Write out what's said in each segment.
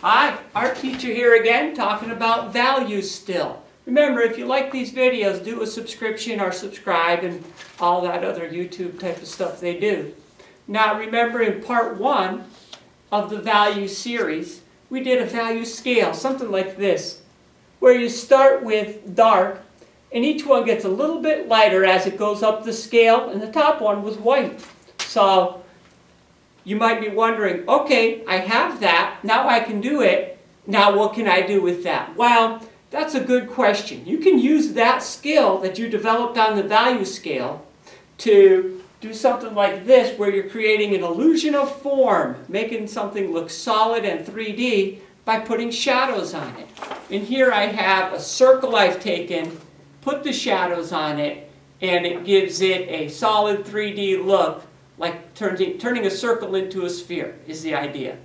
Hi, art teacher here again, talking about values still. Remember, if you like these videos, do a subscription or subscribe and all that other YouTube type of stuff they do. Now remember, in part 1 of the value series, we did a value scale, something like this, where you start with dark, and each one gets a little bit lighter as it goes up the scale, and the top one was white. So you might be wondering, okay, I have that, now I can do it, now what can I do with that? Well, that's a good question. You can use that skill that you developed on the value scale to do something like this, where you're creating an illusion of form, making something look solid and 3D by putting shadows on it. And here I have a circle I've taken, put the shadows on it, and it gives it a solid 3D look, like turning a circle into a sphere is the idea.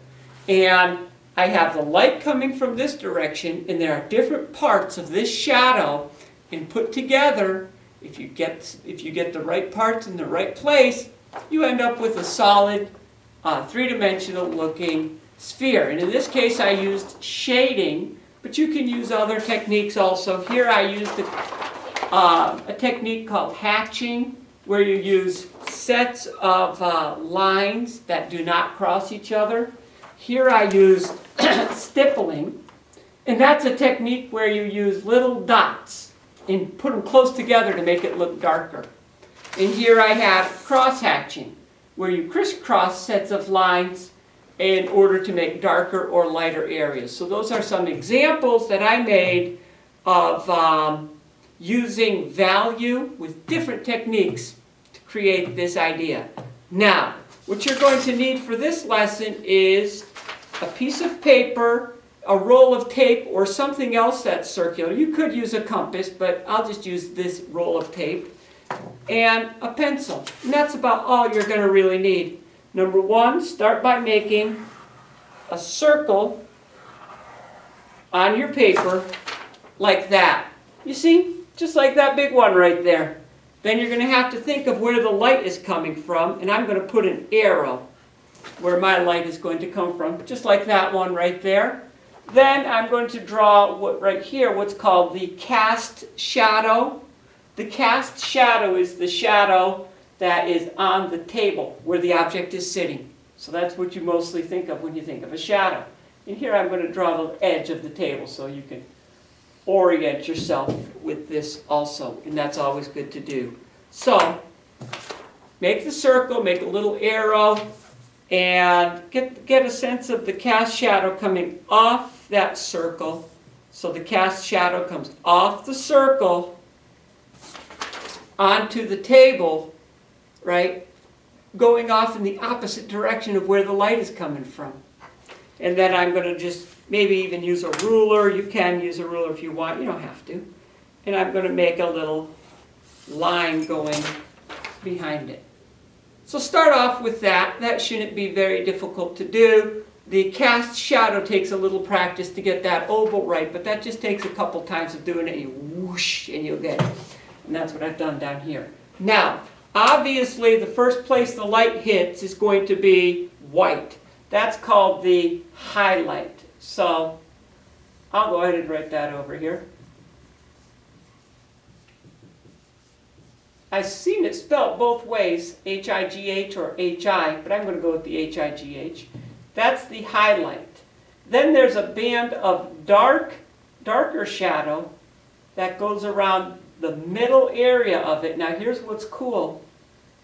And I have the light coming from this direction, and there are different parts of this shadow, and put together, if you get the right parts in the right place, you end up with a solid three-dimensional looking sphere. And in this case I used shading, but you can use other techniques also. Here I used a technique called hatching, where you use sets of lines that do not cross each other. Here I used stippling, and that's a technique where you use little dots and put them close together to make it look darker. And here I have cross-hatching, where you crisscross sets of lines in order to make darker or lighter areas. So those are some examples that I made of using value with different techniques to create this idea. Now, what you're going to need for this lesson is a piece of paper, a roll of tape, or something else that's circular. You could use a compass, but I'll just use this roll of tape, and a pencil. And that's about all you're going to really need. Number 1, start by making a circle on your paper like that. You see? Just like that big one right there. Then you're going to have to think of where the light is coming from, and I'm going to put an arrow where my light is going to come from, just like that one right there. Then I'm going to draw right here what's called the cast shadow. The cast shadow is the shadow that is on the table where the object is sitting. So that's what you mostly think of when you think of a shadow. And here I'm going to draw the edge of the table so you can orient yourself with this also, and that's always good to do. So make the circle, make a little arrow, and get a sense of the cast shadow coming off that circle. So the cast shadow comes off the circle onto the table, right, going off in the opposite direction of where the light is coming from. And then I'm going to just maybe even use a ruler. You can use a ruler if you want. You don't have to. And I'm going to make a little line going behind it. So start off with that. That shouldn't be very difficult to do. The cast shadow takes a little practice to get that oval right, but that just takes a couple times of doing it. You whoosh, and you'll get it. And that's what I've done down here. Now, obviously, the first place the light hits is going to be white. That's called the highlight. So I'll go ahead and write that over here. I've seen it spelled both ways, H-I-G-H or H-I, but I'm going to go with the H-I-G-H. That's the highlight. Then there's a band of darker shadow that goes around the middle area of it. Now here's what's cool.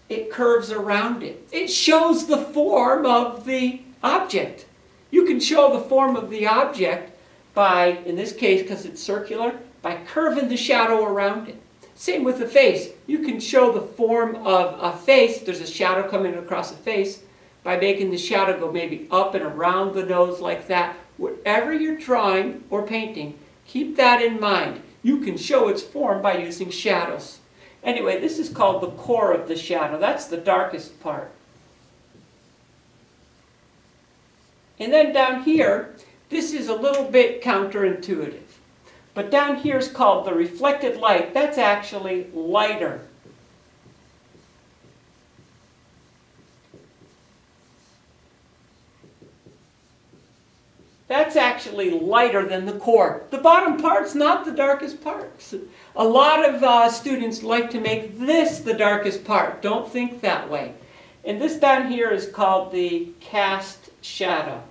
It curves around it. It shows the form of the object. You can show the form of the object by, in this case, because it's circular, by curving the shadow around it. Same with the face. You can show the form of a face, there's a shadow coming across a face, by making the shadow go maybe up and around the nose like that. Whatever you're drawing or painting, keep that in mind. You can show its form by using shadows. Anyway, this is called the core of the shadow. That's the darkest part. And then down here, this is a little bit counterintuitive. But down here is called the reflected light. That's actually lighter. that's actually lighter than the core. The bottom part's not the darkest part. A lot of students like to make this the darkest part. Don't think that way. And this down here is called the cast shadow.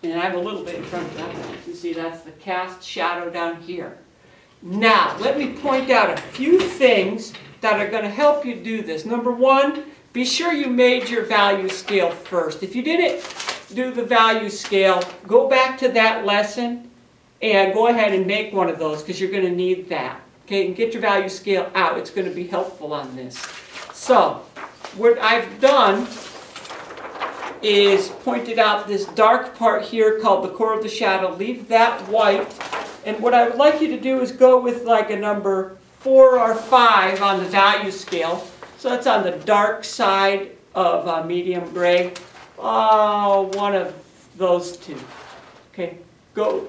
And I have a little bit in front of that. You can see that's the cast shadow down here. Now, let me point out a few things that are going to help you do this. Number one, be sure you made your value scale first. If you didn't do the value scale, go back to that lesson and go ahead and make one of those because you're going to need that. Okay, and get your value scale out. It's going to be helpful on this. So, what I've done is pointed out this dark part here called the core of the shadow. Leave that white. And what I would like you to do is go with like a number 4 or 5 on the value scale. So that's on the dark side of medium gray. One of those two. Okay, go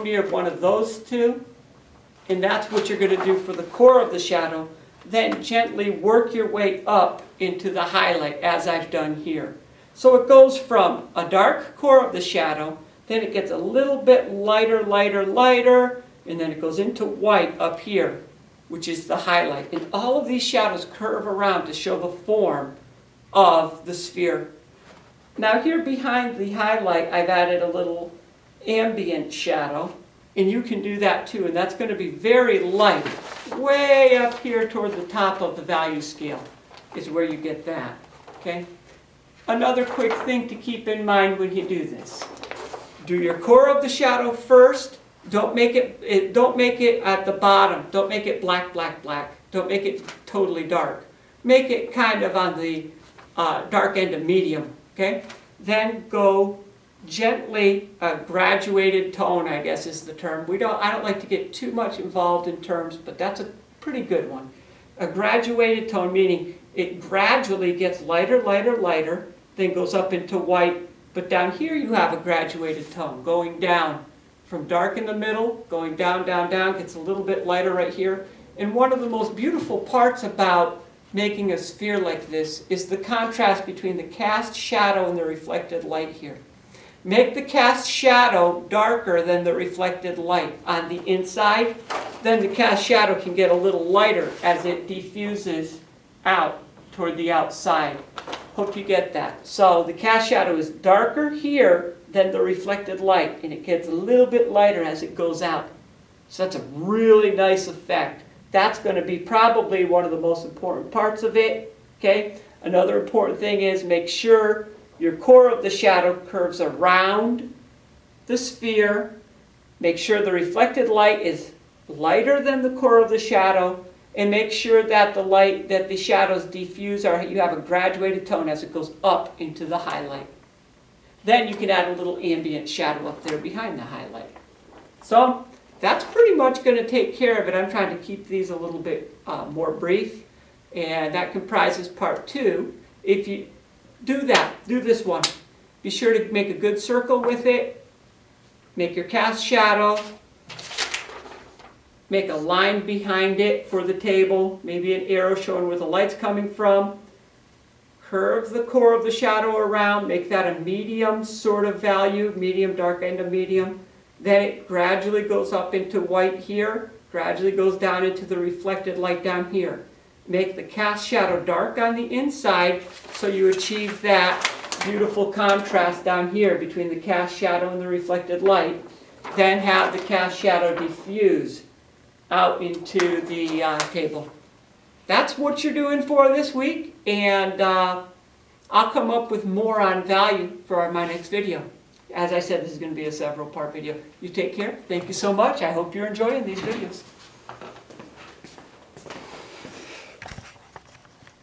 near one of those two. And that's what you're going to do for the core of the shadow. Then gently work your way up into the highlight as I've done here. So it goes from a dark core of the shadow, then it gets a little bit lighter, lighter, lighter, and then it goes into white up here, which is the highlight. And all of these shadows curve around to show the form of the sphere. Now here behind the highlight, I've added a little ambient shadow, and you can do that too, and that's going to be very light. Way up here toward the top of the value scale is where you get that, okay? Another quick thing to keep in mind when you do this. Do your core of the shadow first. Don't make it at the bottom. Don't make it black, black, black. Don't make it totally dark. Make it kind of on the dark end of medium, okay? Then go gently, graduated tone, I guess is the term. I don't like to get too much involved in terms, but that's a pretty good one. A graduated tone, meaning it gradually gets lighter, lighter, lighter, then goes up into white. But down here you have a graduated tone going down from dark in the middle, going down, down, down, gets a little bit lighter right here. And one of the most beautiful parts about making a sphere like this is the contrast between the cast shadow and the reflected light here. Make the cast shadow darker than the reflected light on the inside. Then the cast shadow can get a little lighter as it diffuses out toward the outside. Hope you get that. So the cast shadow is darker here than the reflected light, and it gets a little bit lighter as it goes out. So that's a really nice effect. That's going to be probably one of the most important parts of it. Okay? Another important thing is make sure your core of the shadow curves around the sphere. Make sure the reflected light is lighter than the core of the shadow, and make sure that the shadows diffuse, or you have a graduated tone as it goes up into the highlight. Then you can add a little ambient shadow up there behind the highlight. So that's pretty much going to take care of it. I'm trying to keep these a little bit more brief, and that comprises part 2. If you do that, do this one. Be sure to make a good circle with it. Make your cast shadow. Make a line behind it for the table, maybe an arrow showing where the light's coming from. Curve the core of the shadow around, make that a medium sort of value, medium, dark end of medium. Then it gradually goes up into white here, gradually goes down into the reflected light down here. Make the cast shadow dark on the inside so you achieve that beautiful contrast down here between the cast shadow and the reflected light. Then have the cast shadow diffuse out into the table. That's what you're doing for this week, and I'll come up with more on value for my next video. As I said, this is going to be a several-part video. You take care. Thank you so much. I hope you're enjoying these videos.